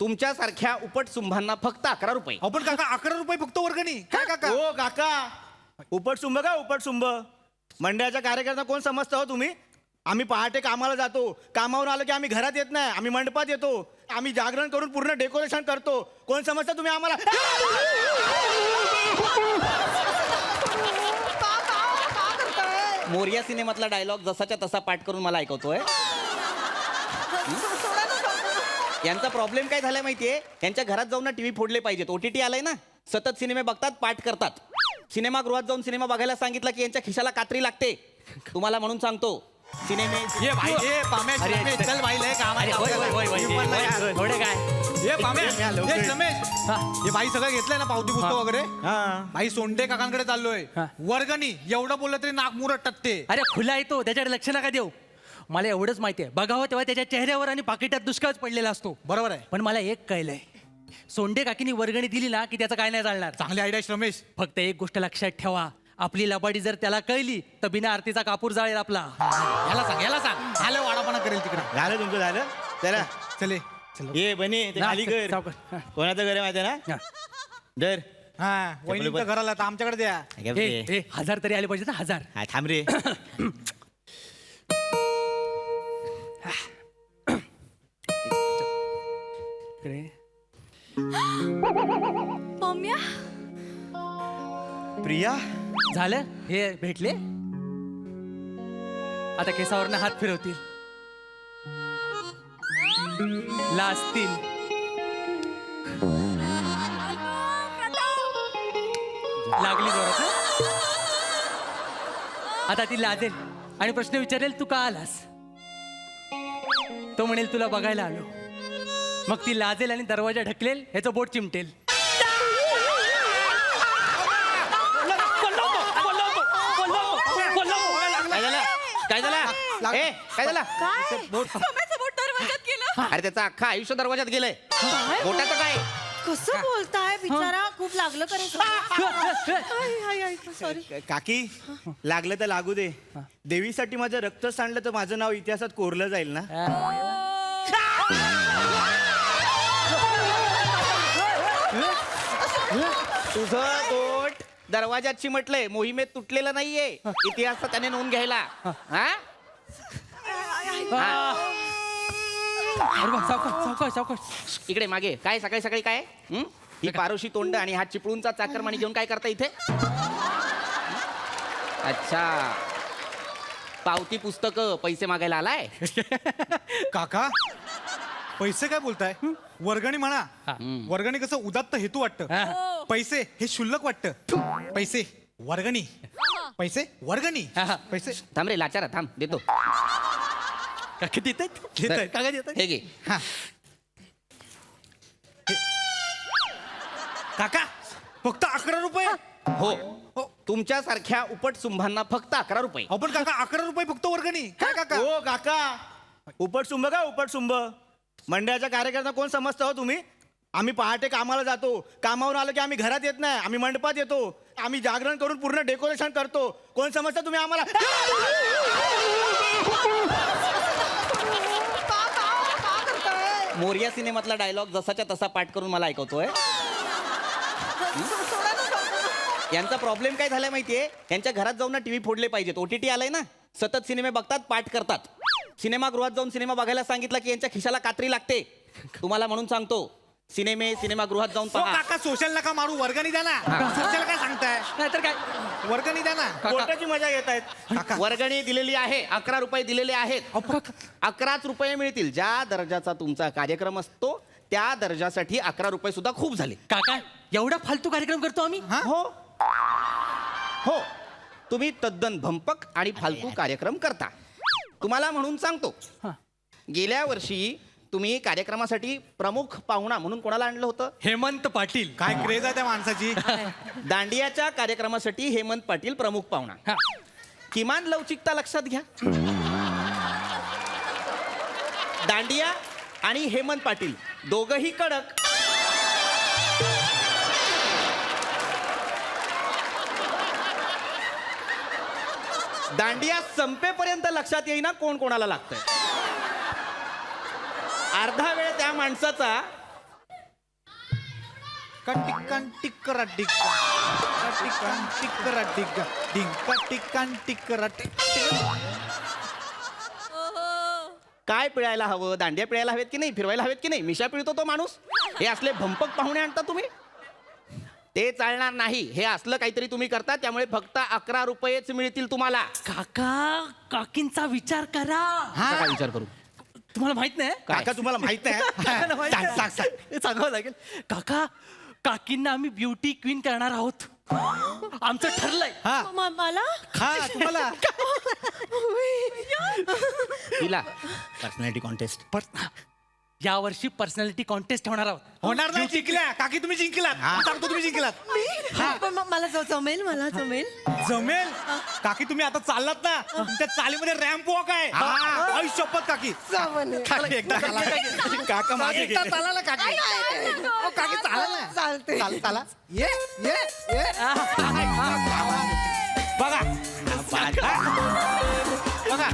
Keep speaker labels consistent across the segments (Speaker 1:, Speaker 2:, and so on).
Speaker 1: तुमच्यासारख्या उपटसुंभांना फक्त 11 रुपये.
Speaker 2: आपण काका 11 रुपये फक्त वर्गणी काय काका?
Speaker 3: हो काका, उपटसुंभ का उपटसुंभ? मंडळाच्या कार्यकर्ता कोण समजता हो तुम्ही? आम्ही पहाटे कामाला जातो, कामावरून आलो की आम्ही घरात येत नाही, आम्ही मंडपात येतो, आम्ही जागरण करून पूर्ण डेकोरेशन करतो. कोण समजता तुम्ही आम्हाला?
Speaker 1: मोरिया सिनेमातला डायलॉग जसाच्या तसा पाठ करून मला ऐकवतोय. यांचा प्रॉब्लेम काय झालाय माहितीये? यांच्या घरात जाऊन ना टीव्ही फोडले पाहिजेत. OTT आलंय ना, सतत सिनेमे बघतात, पाठ करतात. सिनेमागृहात जाऊन सिनेमा बघायला सांगितलं की यांच्या खिशाला कात्री लागते. तुम्हाला म्हणून सांगतो, सिनेमे
Speaker 2: ये भाई ये पाम्या रमेश, चल भाई लय काम आहे.
Speaker 3: थोडे काय
Speaker 2: ये पाम्या ये रमेश, हे भाई सगळं घेतलंय ना पावती पुस्तक वगैरे? भाई सोंडे काकांकडे चाललोय. वर्गणी एवढं बोललं तरी नाक मुरट टकते.
Speaker 4: अरे खुला आहे तो, त्याच्याकडे लक्ष नका देऊ. मला एवढंच माहिती आहे, बघावं तेव्हा त्याच्या चेहऱ्यावर आणि पाकिटात दुष्काळच पडलेला असतो.
Speaker 2: बरोबर आहे.
Speaker 4: पण मला एक कळलंय, सोंडे काकीनी वर्गणी दिली ना की त्याचं काय नाही चालणार.
Speaker 2: चांगली आयडिया रमेश.
Speaker 4: फक्त एक गोष्ट लक्षात ठेवा, आपली लबाडी जर त्याला कळली तर बिना आरतीचा कापूर जाळेल आपला.
Speaker 2: याला सांग आलं वाडापणा करेल तिकडे.
Speaker 3: झालं तुमचं झालं. चला
Speaker 2: चले चल.
Speaker 3: ये बने ते खाली कर.
Speaker 4: सावकाश.
Speaker 3: कोणाचं घर आहे माहिती आहे ना?
Speaker 4: हा.
Speaker 3: दर
Speaker 2: हा वहिनीचं घराला तर आमच्याकडे द्या.
Speaker 4: ए, 1000 तरी आले पाहिजे ना, 1000.
Speaker 3: हा, थांब रे.
Speaker 5: पम्या,
Speaker 3: प्रिया,
Speaker 4: झालं हे भेटले. आता केसावरनं हात फिरवतील, लाजतील. लागली जोरात ना? आता ती लाजेल आणि प्रश्न विचारेल, तू का आलास? तो म्हणेल तुला बघायला आलो. मग ती लाजेल आणि दरवाजा ढकलेल, ह्याचं बोट चिमटेल.
Speaker 1: काय झालं? काय झालं? ए, काय झालं?
Speaker 5: काय पम्याचं बोट दरवाजात गेलं.
Speaker 1: अरे त्याचं अख्खं आयुष्य दरवाजात गेलंय. बोटाचं काय?
Speaker 5: कसं बोलताय बिचारा, खूप लागलं करे. सॉरी.
Speaker 3: काकी, लागलं तर लागू दे. देवीसाठी माझं रक्त सांडलं तर माझं नाव इतिहासात कोरलं जाईल ना.
Speaker 1: तुझं बोट दरवाजात चिमटलंय, मोहिमेत तुटलेलं नाहीये. इतिहासात त्याने नोंद घ्यायला. हा?
Speaker 4: अरे वा, सावकाश सावकाश सावकाश.
Speaker 1: इकडे मागे काय सकाळी सकाळी काय? ही पारोशी तोंड आणि हा चिपळूणचा चाकरमानी घेऊन काय करता इथे? अच्छा, पावती पुस्तक पैसे मागायला आलाय?
Speaker 2: काका पैसे काय बोलताय? वर्गणी म्हणा. वर्गणी कसं उदात्त हेतू वाटतं, पैसे हे शुल्लक वाटतं. पैसे वर्गणी, पैसे वर्गणी, पैसे.
Speaker 1: थांब रे लाचारा, थांब देतो.
Speaker 4: काका देत
Speaker 1: सर,
Speaker 4: काका देत.
Speaker 1: हे घे.
Speaker 2: हा काका फक्त 11 रुपये.
Speaker 1: हो, तुमच्यासारख्या उपटसुंभांना फक्त 11 रुपये.
Speaker 2: आपण काका 11 रुपये फक्त वर्गणी काय काका?
Speaker 3: हो काका, उपटसुंभ का उपटसुंभ? मंडळाच्या कार्यकर्ता कोण समजता हो तुम्ही? आम्ही पहाटे कामाला जातो, कामावरून आलो की आम्ही घरात येत नाही, आम्ही मंडपात येतो, आम्ही जागरण करून पूर्ण डेकोरेशन करतो. कोण समजता तुम्ही आम्हाला?
Speaker 1: मोरिया सिनेमातला डायलॉग जसाच्या तसा पाठ करून मला ऐकवतोय. यांचा प्रॉब्लेम काय झालाय माहितीये? यांच्या घरात जाऊन ना टीव्ही फोडले पाहिजेत. OTT आलंय ना, सतत सिनेमे बघतात, पाठ करतात. सिनेमागृहात जाऊन सिनेमा बघायला सांगितलं की यांच्या खिशाला कात्री लागते. तुम्हाला म्हणून सांगतो, सिनेमागृहात जाऊन
Speaker 2: हो
Speaker 1: पहा.
Speaker 2: काका सोशल नका मारू, वर्गणी द्या ना. सोशल काय सांगताय?
Speaker 4: नाहीतर काय.
Speaker 2: वर्गणी द्या ना.
Speaker 3: कोर्टाची मजा घेत आहेत.
Speaker 1: वर्गणी दिलेली आहे, 11 रुपये दिलेले आहेत. 11च रुपये मिळतील. ज्या दर्जाचा तुमचा कार्यक्रम असतो त्या दर्जासाठी 11 रुपये सुद्धा खूप झाले.
Speaker 4: काका एवढा फालतू कार्यक्रम करतो आम्ही.
Speaker 1: हो हो, तुम्ही तद्दन भंपक आणि फालतू कार्यक्रम करता. तुम्हाला म्हणून सांगतो, गेल्या वर्षी तुम्ही कार्यक्रमासाठी प्रमुख पाहुणा म्हणून कोणाला आणलं होतं?
Speaker 4: हेमंत पाटील.
Speaker 2: काय क्रेज आहे त्या माणसाची.
Speaker 1: दांडियाच्या कार्यक्रमासाठी हेमंत पाटील प्रमुख पाहुणा. किमान लवचिकता लक्षात घ्या. दांडिया आणि हेमंत पाटील दोघही कडक. दांडिया संपेपर्यंत लक्षात येईना कोण कोणाला लागतंय. अर्धा वेळ त्या माणसाचा
Speaker 2: टिक्कान टिक्करा टिक्का टिक्कान टिक्करा टिक्का टिंका टिक्कान टिक्करा
Speaker 1: काय पिळायला हवं? दांड्या पिळायला हवेत की नाही? फिरवायला हवेत की नाही? मिशा पिळतो तो माणूस. हे असले भंपक पाहुणे आणता तुम्ही, ते चालणार नाही. हे असलं काहीतरी तुम्ही करता, त्यामुळे फक्त 11 रुपयेच मिळतील तुम्हाला.
Speaker 4: काका काकींचा विचार करा.
Speaker 1: काय विचार करू?
Speaker 4: तुम्हाला माहित नाही
Speaker 3: काका तुम्हाला माहित नाही
Speaker 4: काकांना माहित
Speaker 3: सांग,
Speaker 4: नाही.
Speaker 3: सांग, सांग.
Speaker 4: हे सांगावं लागेल. काका काकींना आम्ही ब्युटी क्वीन करणार आहोत. आमचं ठरलंय.
Speaker 2: हा
Speaker 5: मला
Speaker 2: हा तुम्हाला
Speaker 1: तिला
Speaker 3: पर्सनॅलिटी कॉन्टेस्ट.
Speaker 4: या वर्षी पर्सनॅलिटी कॉन्टेस्ट होणार आहोत.
Speaker 2: होणार नाही. जिंकल्या काकी, तुम्ही जिंकलात. सांगतो तुम्ही जिंकलात.
Speaker 5: पण मला जमेल, मला जमेल.
Speaker 2: जमेल. काकी तुम्ही आता चाललात ना, त्या चालीमध्ये रॅम्प वॉक आहे. आई शपथ काकी. काकी एकदा चाला. काका मागे
Speaker 5: एकदा
Speaker 2: गेले.
Speaker 5: चाला ना, काकी.
Speaker 2: काकी चाला ना.
Speaker 5: चालते.
Speaker 2: चाला ये ये ये बघा बघा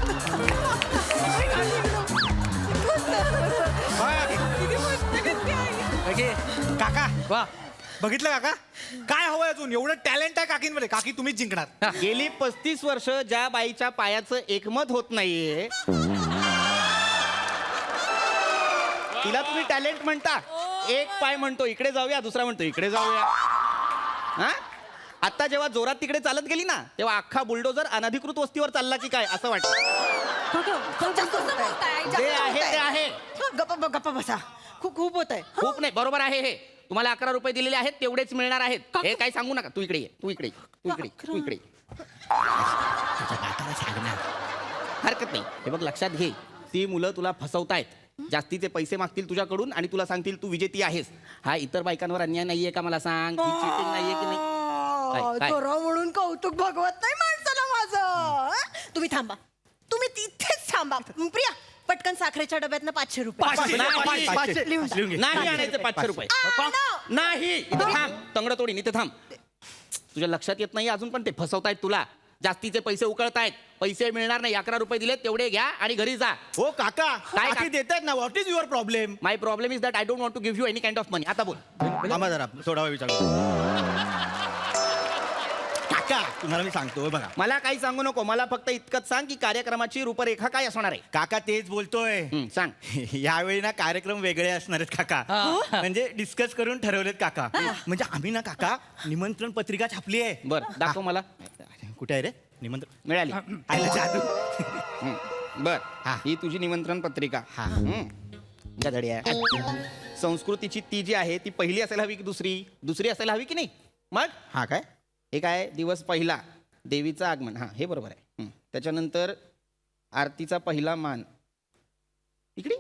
Speaker 4: ओके.
Speaker 2: काका
Speaker 4: वा
Speaker 2: बघितलं काका, काय हवंय अजून? एवढं टॅलेंट आहे काकींमध्ये. काकी तुम्हीच जिंकणार.
Speaker 1: गेली 35 वर्ष ज्या बाईच्या पायाचं एकमत होत नाहीये, तिला तुम्ही टॅलेंट म्हणता. एक पाय म्हणतो इकडे जाऊया, दुसरा म्हणतो इकडे जाऊया. हा, आता जेव्हा जोरात तिकडे चालत गेली ना, तेव्हा अख्खा बुलडोजर अनधिकृत वस्तीवर चालला की काय असं वाटतं. जे आहे ते आहे.
Speaker 5: गप्पा बसा. खूप होत आहे.
Speaker 1: खूप नाही, बरोबर आहे. हे तुम्हाला 11 रुपये दिलेले आहेत, तेवढेच मिळणार आहेत. हे काही सांगू नका. तू इकडे ये, तू इकडे ये, तू इकडे ये, तू इकडे ये. हरकत नाही. हे बघ, लक्षात घे, ती मुलं तुला फसवतायत. जास्तीचे पैसे मागतील तुझ्याकडून आणि तुला सांगतील तू विजेती आहेस. हा इतर बायकांवर अन्याय नाहीये का? मला सांग. ही cheating नाहीये की नाही? काय?
Speaker 5: जरा म्हणून कौतुक भगवत नाही माणसाला माझं. तुम्ही थांबा, तुम्ही तिथेच थांबा. प्रिया, पटकन साखरेच्या डब्यातनं 500 रुपये. लिहून जा.
Speaker 1: नाही आणायचे 500 रुपये. नाही, इथं थांब. तंगड तोडीन, इथे थांब. तुझ्या लक्षात येत नाही अजून पण ते फसवतायत तुला. जास्तीचे पैसे उकळतायत. पैसे मिळणार नाही. 11 रुपये दिलेत, तेवढे घ्या आणि घरी जा.
Speaker 3: हो काका,
Speaker 1: काय
Speaker 3: काकी देतात ना. What is your problem?
Speaker 1: My problem is that I don't want to give you any kind of money. आता बोल.
Speaker 3: थांबा जरा, थोडा वेळ विचार. काका तुम्हाला मी सांगतो बघा.
Speaker 1: मला काही सांगू नको. मला फक्त इतकंच सांग की कार्यक्रमाची रूपरेखा काय असणार आहे.
Speaker 3: काका तेच बोलतोय.
Speaker 1: सांग.
Speaker 3: यावेळी ना कार्यक्रम वेगळे असणार आहेत काका. म्हणजे डिस्कस करून ठरवलेत काका. म्हणजे आम्ही ना काका निमंत्रण पत्रिका छापली आहे.
Speaker 1: बर, दाखव मला.
Speaker 3: कुठे आहे रे निमंत्रण?
Speaker 1: मिळाली.
Speaker 3: आयला जादू.
Speaker 1: बर,
Speaker 3: हा.
Speaker 1: ही तुझी निमंत्रण पत्रिका.
Speaker 3: हा.
Speaker 1: गधड्या. संस्कृतीची ती जी आहे ती पहिली असायला हवी की दुसरी? दुसरी असायला हवी की नाही? मग
Speaker 3: हा काय?
Speaker 1: हे काय? दिवस पहिला, देवीचं आगमन. हा, हे बरोबर आहे. त्याच्यानंतर आरतीचा पहिला मान. इकडे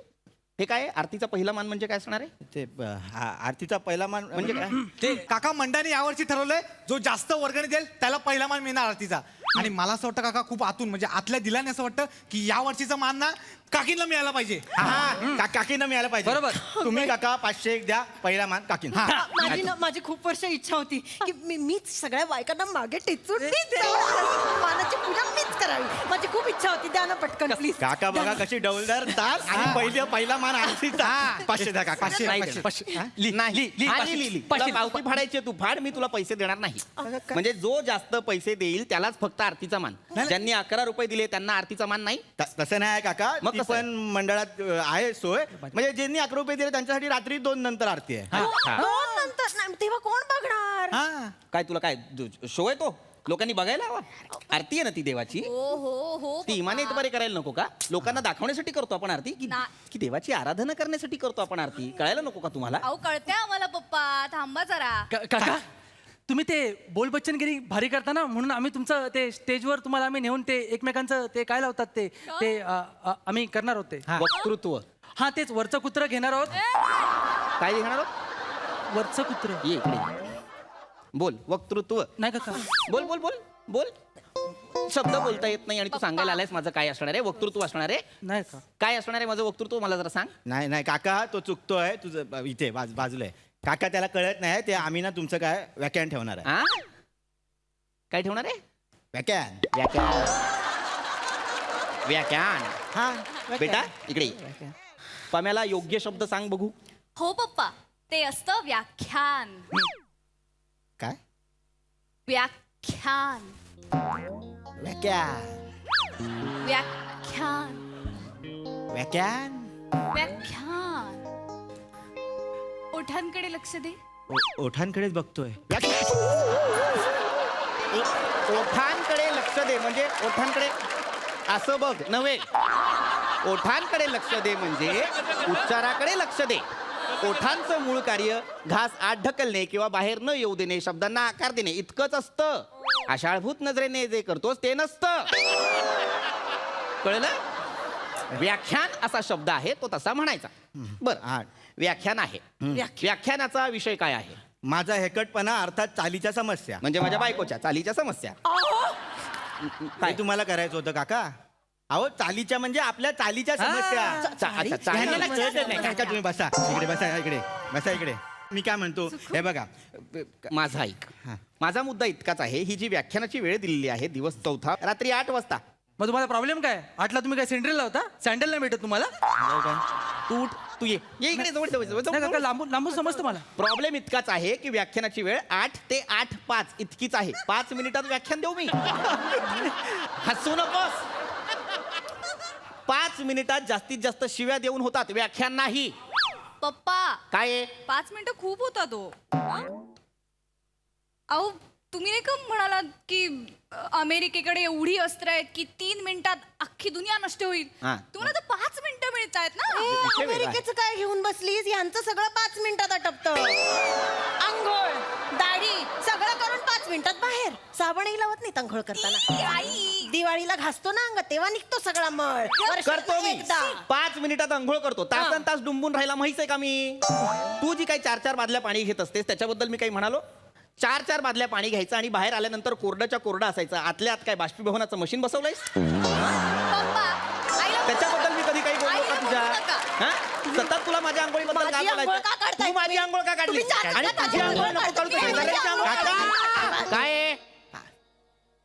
Speaker 1: हे काय? आरतीचा पहिला मान म्हणजे काय असणार आहे?
Speaker 3: ते आरतीचा पहिला मान म्हणजे काय?
Speaker 2: ते काका मंडळाने यावर्षी ठरवलंय, जो जास्त वर्गणी देईल त्याला पहिला मान मिळणार आरतीचा. आणि मला असं वाटतं काका, खूप आतून म्हणजे आतल्या दिलाने असं वाटतं की या वर्षीचा मान ना काकींना मिळायला पाहिजे.
Speaker 3: काकींना मिळायला पाहिजे.
Speaker 4: बरोबर.
Speaker 3: तुम्ही काका 500 द्या, पहिला मान काकींना.
Speaker 5: माझी खूप वर्ष इच्छा होती की मीच सगळ्या बायकांना मागे टेचून मीच जाऊन मानाची पूजा मीच करावी. माझी खूप इच्छा होती. द्या ना पटकन प्लीज.
Speaker 3: काका बघा कशी डौलदार तास आणि पहिला मान आरतीचा. 500 द्या काका.
Speaker 1: नाही,
Speaker 3: 500.
Speaker 1: नाही. आणि लिहिली. तुला पावती फाडायची आहे, तू फाड. मी तुला पैसे देणार नाही. म्हणजे जो जास्त पैसे देईल त्यालाच फक्त आरतीचा मान. ज्यांनी 11 रुपये दिले त्यांना आरतीचा मान नाही.
Speaker 3: तसं नाही काका.
Speaker 1: मग
Speaker 3: ती
Speaker 1: कसं आहे?
Speaker 3: पण मंडळात आहे सोय. म्हणजे ज्यांनी 11 रुपये दिले त्यांच्यासाठी रात्री 2 नंतर आरती आहे.
Speaker 5: दोन नंतर नाही, तेव्हा कोण बघणार?
Speaker 2: हा
Speaker 1: काय तुला काय शो आहे तो? लोकांनी बघायला हवा. आरती आहे ना ती देवाची.
Speaker 5: हो
Speaker 1: ती इमाने बरे करायला नको का? लोकांना दाखवण्यासाठी करतो आपण आरती की देवाची आराधना करण्यासाठी करतो आपण आरती? कळायला नको का तुम्हाला?
Speaker 6: अहो कळते आम्हाला पप्पा. थांबा जरा.
Speaker 4: काका तुम्ही ते बोल बच्चनगिरी भारी करता ना, म्हणून आम्ही तुमचं ते स्टेजवर तुम्हाला आम्ही नेऊन ते एकमेकांचं ते काय लावतात ते आम्ही करणार होते.
Speaker 1: वक्तृत्व.
Speaker 4: हा, तेच वरचं कुत्र घेणार आहोत.
Speaker 1: काय घेणार आहोत?
Speaker 4: वरचं कुत्र.
Speaker 1: ये इकडे. बोल. वक्तृत्व.
Speaker 4: नाही काका.
Speaker 1: बोल बोल बोल बोल. शब्द बोलता येत नाही आणि तू सांगायला आलायस माझं काय असणार आहे? वक्तृत्व असणार आहे.
Speaker 4: नाही का?
Speaker 1: काय असणार आहे माझं वक्तृत्व? मला जरा सांग.
Speaker 3: नाही काका, तो चुकतोय. तुझं इथे बाजूला आहे काका. त्याला कळत नाही. ते आम्ही ना तुमचं काय व्याख्यान ठेवणार आहे.
Speaker 1: आ? काय ठेवणार आहे?
Speaker 3: व्याख्यान.
Speaker 1: व्याख्यान.
Speaker 3: हा
Speaker 1: बेटा इकडे ये. पम्याला योग्य शब्द सांग बघू.
Speaker 6: हो पप्पा. ते ते असतं व्याख्यान.
Speaker 3: काय
Speaker 6: व्याख्यान.
Speaker 3: व्याख्यान
Speaker 6: व्याख्यान.
Speaker 3: व्याख्यान
Speaker 6: व्याख्यान. ओठांकडे लक्ष दे.
Speaker 3: ओठांकडेच बघतोय.
Speaker 1: ओठांकडे लक्ष दे म्हणजे ओठांकडे असं बघ नव्हे. ओठांकडे लक्ष दे म्हणजे उच्चाराकडे लक्ष दे. ओठांचं मूळ कार्य घास आत ढकलणे किंवा बाहेर न येऊ देणे, शब्दांना आकार देणे इतकंच असतं. आशाळभूत नजरेने जे करतोस ते नसतं. कळलं? व्याख्यान असा शब्द आहे तो तसा म्हणायचा. बर
Speaker 3: हा.
Speaker 1: व्याख्यान आहे. व्याख्यानाचा विषय काय आहे?
Speaker 3: माझा हेकटपणा अर्थात चालीच्या समस्या.
Speaker 1: म्हणजे माझ्या बायकोच्या चालीच्या समस्या.
Speaker 3: काय तुम्हाला करायचं होतं काका? अहो चालीच्या म्हणजे आपल्या चालीच्या समस्या.
Speaker 1: अच्छा, चाली.
Speaker 3: ह्यांना कळतच नाही. काका तुम्ही बसा इकडे, बसा इकडे, बसा इकडे. मी काय म्हणतो हे बघा,
Speaker 1: माझा ऐक.
Speaker 3: हा.
Speaker 1: माझा मुद्दा इतकाच आहे, ही जी व्याख्यानाची वेळ दिलेली आहे दिवस 4 रात्री 8 वाजता.
Speaker 4: मग तुम्हाला प्रॉब्लेम काय? 8ला तुम्ही काय सेंट्रलला होता? सँडल नाही भेटत तुम्हाला?
Speaker 1: तू उठ, तू ये इकडे जवळ
Speaker 4: नाही काका, लांबून लांबून समजतं मला.
Speaker 1: प्रॉब्लेम इतकाच आहे की व्याख्यानाची वेळ 8 ते 8:05 इतकीच आहे. 5 मिनिटात व्याख्यान देऊ मी? हसू नकोस. 5 मिनिटात जास्तीत जास्त शिव्या देऊन होतात, व्याख्यान नाही.
Speaker 6: पप्पा
Speaker 1: काय आहे?
Speaker 6: 5 मिनिटं खूप होता तो. अहो तुम्ही नाही का म्हणालात की अमेरिकेकडे एवढी अस्त्र आहेत की 3 मिनिटात अख्खी दुनिया नष्ट होईल.
Speaker 1: हा.
Speaker 6: तुम्हाला तर 5 मिनिटं मिळत आहेत ना.
Speaker 1: विषय वेगळा आहे.
Speaker 5: अमेरिकेचं काय घेऊन बसलीस? यांचं सगळं 5 मिनिटात आटपतं. आंघोळ, दाढी सगळं करून 5 मिनिटात बाहेर. साबणही लावत नाही आंघोळ करताना.
Speaker 6: ई, आई.
Speaker 5: दिवाळीला घासतो ना अंग, तेव्हा निघतो सगळा मळ. वर्षातनं
Speaker 1: करतो मी.
Speaker 5: एकदा.
Speaker 1: 5 मिनिटात अंघोळ करतो. तासन तास डुंबून राहायला माहित आहे का मी? तू जी काही 4 बादल्या पाणी घेत असतेस त्याच्याबद्दल मी काही म्हणालो? 4 बादल्या पाणी घ्यायचं आणि बाहेर आल्यानंतर कोरड्याच्या कोरडा असायचं. आतल्या आत काय बाष्पीभवनाचं मशीन बसवलंयस?
Speaker 6: पप्पा आईला
Speaker 1: त्याच्याबद्दल मी कधी काही बोललो का
Speaker 6: आईला
Speaker 1: तुझ्या?
Speaker 6: बोलू नका.
Speaker 1: हा? सतत तुला माझ्या आंघोळीबद्दल काय
Speaker 5: माझी आंघोळ का
Speaker 1: बोलायचं?
Speaker 5: काढताय
Speaker 1: तू माझी
Speaker 5: तुम्ही?
Speaker 1: आंघोळ का काढली?
Speaker 5: तुम्ही चार
Speaker 1: आणि
Speaker 5: चार
Speaker 1: तुझी
Speaker 5: आंघोळ
Speaker 1: आंघोळ नको
Speaker 5: काढता.
Speaker 1: काढू,
Speaker 5: तुम्ही
Speaker 1: शेजाऱ्याची
Speaker 5: माझी
Speaker 1: आंघोळ
Speaker 5: आंघोळ
Speaker 1: काढ. काय आहे?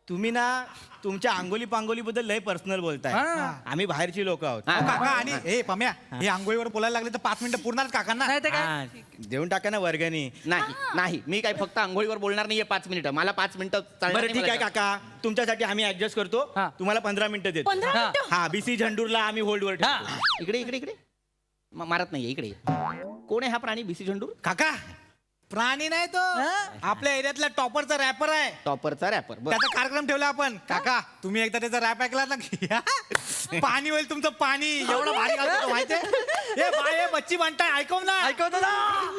Speaker 3: तुम्ही ना तुमच्या अंगोली पांगोली बद्दल लय पर्सनल बोलताय.
Speaker 4: हा.
Speaker 3: आम्ही बाहेरची लोक आहोत.
Speaker 1: हा.
Speaker 2: काका आणि हे पम्या हे आंघोळीवर बोलायला लागले तर 5 मिनिटं पूर्ण काकांना.
Speaker 4: नाही ते काय?
Speaker 3: हा, देऊन टाका ना वर्गणी.
Speaker 1: नाही मी काय फक्त आंघोळीवर बोलणार नाहीये 5 मिनिटं. मला 5 मिनिटं चालणार
Speaker 3: बरं
Speaker 1: नाही
Speaker 3: ठीक आहे
Speaker 1: मला.
Speaker 3: काका, तुमच्यासाठी आम्ही ऍडजस्ट करतो.
Speaker 4: हा.
Speaker 3: तुम्हाला 15 मिनिटं देतो.
Speaker 5: 15
Speaker 4: हा.
Speaker 5: मिनिटं?
Speaker 3: हा बीसी झंडूरला आम्ही होल्डवर ठेवतो.
Speaker 4: हा.
Speaker 1: इकडे इकडे इकडे मारत नाहीये. इकडे कोण आहे हा प्राणी? बीसी झंडूर
Speaker 2: काका प्राणी नाही तो, आपल्या एरियातला टॉपरचा रॅपर आहे.
Speaker 1: टॉपरचा रॅपर.
Speaker 2: त्याचा कार्यक्रम ठेवला आपण. काका तुम्ही एकदा त्याचा रॅप ऐकला ना की पाणी होईल तुमचं पाणी. एवढं भारी घालतो तो माहितीये. ए बाय ए बच्ची म्हणताय ऐकव ना.
Speaker 4: ऐकवतो ना.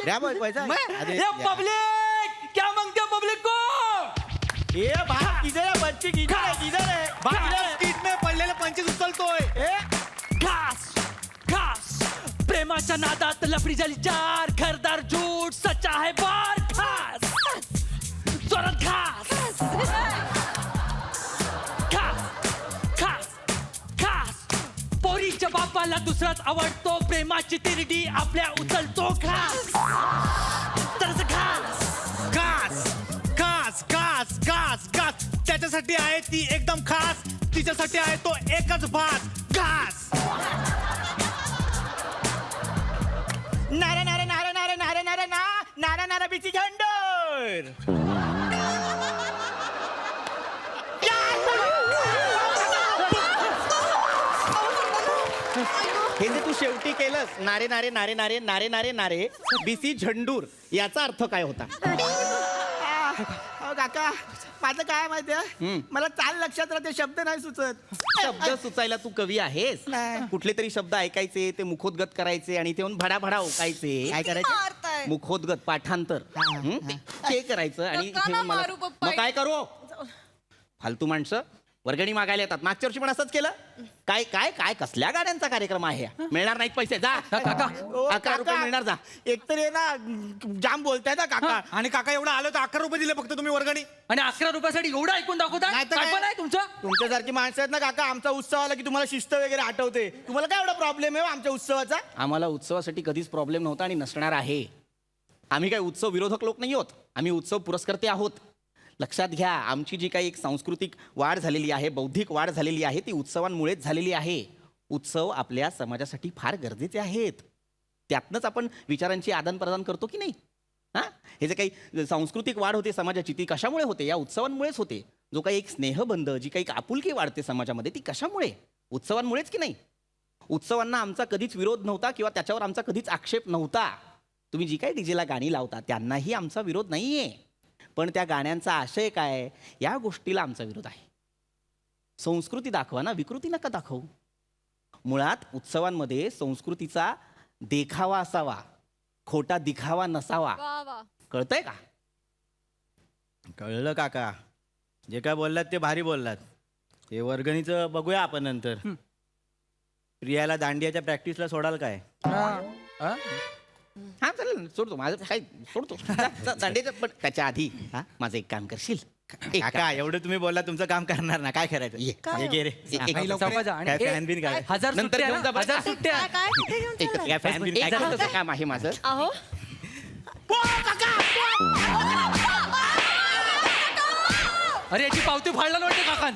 Speaker 3: द्या बघ पैसा. अरे,
Speaker 4: ये पब्लिक क्या मांगते पब्लिक को?
Speaker 3: ए भाई किधर है बच्ची, किधर है, किधर है?
Speaker 2: बाय स्ट्रीट में पडलेले पंचीस उचलतोय.
Speaker 4: घास घास प्रेमाच्या नादात लफडी झाली चार. घरदार झूट सच्चा है बार. घास जोरात घास घास घास घास. पोरीच्या बापाला दुसराच आवडतो. प्रेमाची तिरडी आपल्या उचलतो. घास तर घास.
Speaker 2: घास घास घास घास घास. त्याच्यासाठी आहे ती एकदम खास. तिच्यासाठी आहे तो एकच भास. घास.
Speaker 3: नारे नारे नारे नारे नारे नारे ना नारा नारा बीसी झंडूर.
Speaker 1: हे जे तू शेवटी केलंस नारे नारे नारे नारे नारे नारे नारे बीसी झंडूर याचा अर्थ काय होता?
Speaker 3: अहो काका माझं काय माहितीये, मला चाल लक्षात राहते, शब्द नाही सुचत.
Speaker 1: शब्द सुचायला तू कवी आहेस?
Speaker 3: नाही.
Speaker 1: कुठले तरी शब्द ऐकायचे, ते मुखोद्गत करायचे आणि ते भडा भडा ओकायचे.
Speaker 3: काय करायचं?
Speaker 6: मारताय.
Speaker 1: मुखोद्गत पाठांतर ते करायचं आणि
Speaker 6: नका ना
Speaker 1: हे मला-
Speaker 6: मारू पप्पा.
Speaker 1: मग काय करू? फालतू माणसं वर्गणी मागायला येतात. मागच्या वर्षी पण असंच केलं. काय काय काय कसल्या गाड्यांचा कार्यक्रम आहे? मिळणार नाहीत पैसे. जा
Speaker 4: काका
Speaker 3: ओ,
Speaker 1: 11 रुपये
Speaker 3: काका,
Speaker 1: मिळणार. जा.
Speaker 3: एकतर ये ना जाम बोलताय ना काका.
Speaker 2: आणि काका एवढं आलं तर 11 रुपये दिले फक्त तुम्ही वर्गणी.
Speaker 4: आणि 11 रुपयासाठी एवढं ऐकून दाखवता?
Speaker 3: नाही तर काय?
Speaker 4: काय पण आहे तुमचं?
Speaker 3: तुमच्यासारखी माणसं आहेत ना काका, आमचा उत्सव आला की तुम्हाला शिस्त वगैरे आठवते. तुम्हाला काय एवढा प्रॉब्लेम आहे हो आमच्या उत्सवाचा?
Speaker 1: आम्हाला उत्सवासाठी कधीच प्रॉब्लेम नव्हता आणि नसणार आहे. आम्ही काही उत्सव विरोधक लोक नाही आहोत. आम्ही उत्सव पुरस्कर्ते आहोत. लक्षात घ्या, आमची जी काही एक सांस्कृतिक वाढ झालेली आहे, बौद्धिक वाढ झालेली आहे, ती उत्सवांमुळेच झालेली आहे. उत्सव आपल्या समाजासाठी फार गरजेचे आहेत. त्यातनंच आपण विचारांची आदानप्रदान करतो की नाही? हां, हे जे काही सांस्कृतिक वाढ होते समाजाची ती कशामुळे होते? या उत्सवांमुळेच होते. जो काही एक स्नेहबंध, जी काही आपुलकी वाढते समाजामध्ये ती कशामुळे? उत्सवांमुळेच की नाही? उत्सवांना आमचा कधीच विरोध नव्हता किंवा त्याच्यावर आमचा कधीच आक्षेप नव्हता. तुम्ही जी काही डीजेला गाणी लावता त्यांनाही आमचा विरोध नाहीये, पण त्या गाण्यांचा आशय काय या गोष्टीला आमचा विरोध आहे. संस्कृती दाखवा ना, विकृती नका दाखवू. मुळात उत्सवांमध्ये संस्कृतीचा देखावा असावा, खोटा दिखावा नसावा.
Speaker 6: वा वा.
Speaker 1: कळतंय का?
Speaker 3: कळलं काका, जे काय बोललात ते भारी बोललात. ते वर्गणीचं बघूया आपण नंतर. प्रियाला दांडियाच्या प्रॅक्टिसला सोडाल काय?
Speaker 1: हा चालेल ना, सोडतो माझं काय सोडतो. दांडेचं पण त्याच्या आधी माझं एक काम करशील? एक
Speaker 3: काका एवढं तुम्ही बोलला, तुमचं काम करणार ना, काय करायचं?
Speaker 5: काय?
Speaker 3: ये घे रे.
Speaker 1: एक-
Speaker 4: चौका जा. आणि
Speaker 3: काय
Speaker 4: ए,
Speaker 3: fan बिन काय?
Speaker 4: 1000
Speaker 1: नंतर
Speaker 4: सुट्ट्या
Speaker 1: घेऊन जा
Speaker 4: ना,
Speaker 1: बरं.
Speaker 4: 1000 सुट्ट्या.
Speaker 5: काय कुठे घेऊन
Speaker 1: एक-
Speaker 5: चाललाय?
Speaker 1: काय fan बिन काय करायचं काम आहे माझं?
Speaker 5: अहो
Speaker 4: अरे याची पावती फाडला नव्हते काकान.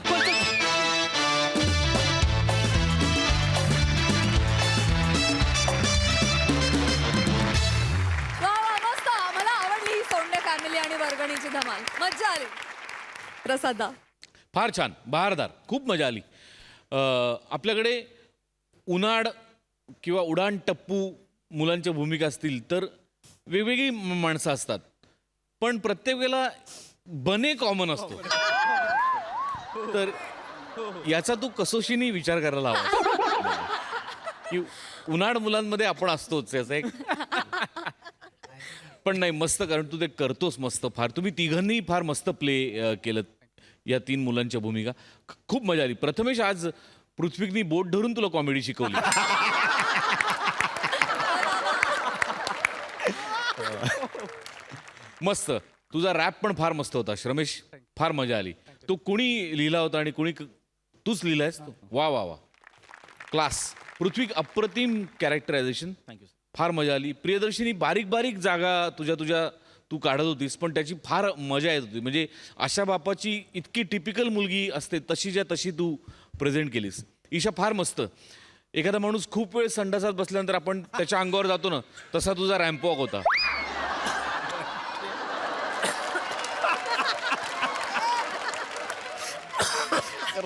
Speaker 6: वा वा मस्त. मला आवडली ही सोंडे फॅमिली आणि वर्गणीची धमाल. मज्जा आली. प्रसादा.
Speaker 7: फार छान, बहारदार, खूप मजा आली. आपल्याकडे उन्हाळ किंवा उडाण टप्पू मुलांच्या भूमिका असतील तर वेगवेगळी माणसं असतात, पण प्रत्येक वेळेला बने कॉमन असतो. तर याचा तू कसोशीने विचार करायला हवा की उन्हाळ मुलांमध्ये आपण असतोच याचा एक. पण नाही, मस्त, कारण तू ते करतोस मस्त. फार तुम्ही तिघांनी फार मस्त प्ले केलं या 3 मुलांच्या भूमिका. खूप मजा आली. प्रथमेश, आज पृथ्वीकनी बोट धरून तुला कॉमेडी शिकवली. मस्त. तुझा रॅप पण फार मस्त होता श्रमेश, फार मजा आली. तो कुणी लिहिला होता आणि कुणी तूच लिहिलायस? वा वा वा, क्लास. पृथ्वी, अप्रतिम कॅरेक्टरायझेशन.
Speaker 1: थँक्यू.
Speaker 7: फार मजा आली. प्रियदर्शिनी, बारीक बारीक जागा तुझ्या तू काढत होतीस, पण त्याची फार मजा येत होती. म्हणजे अशा बापाची इतकी टिपिकल मुलगी असते तशीच्या तशी तू प्रेझेंट केलीस. ईशा, फार मस्त. एखादा माणूस खूप वेळ संडासात बसल्यानंतर आपण त्याच्या अंगावर जातो ना, तसा तुझा रॅम्प वॉक होता.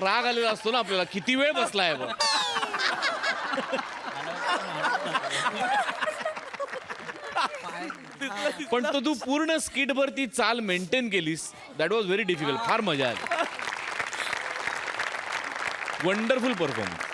Speaker 7: राग आलेला असतो ना आपल्याला, किती वेळ बसलाय बघ. पण तो तू पूर्ण स्किटभर ती चाल मेंटेन केलीस. That was very difficult. फार मजा आली. Wonderful performance.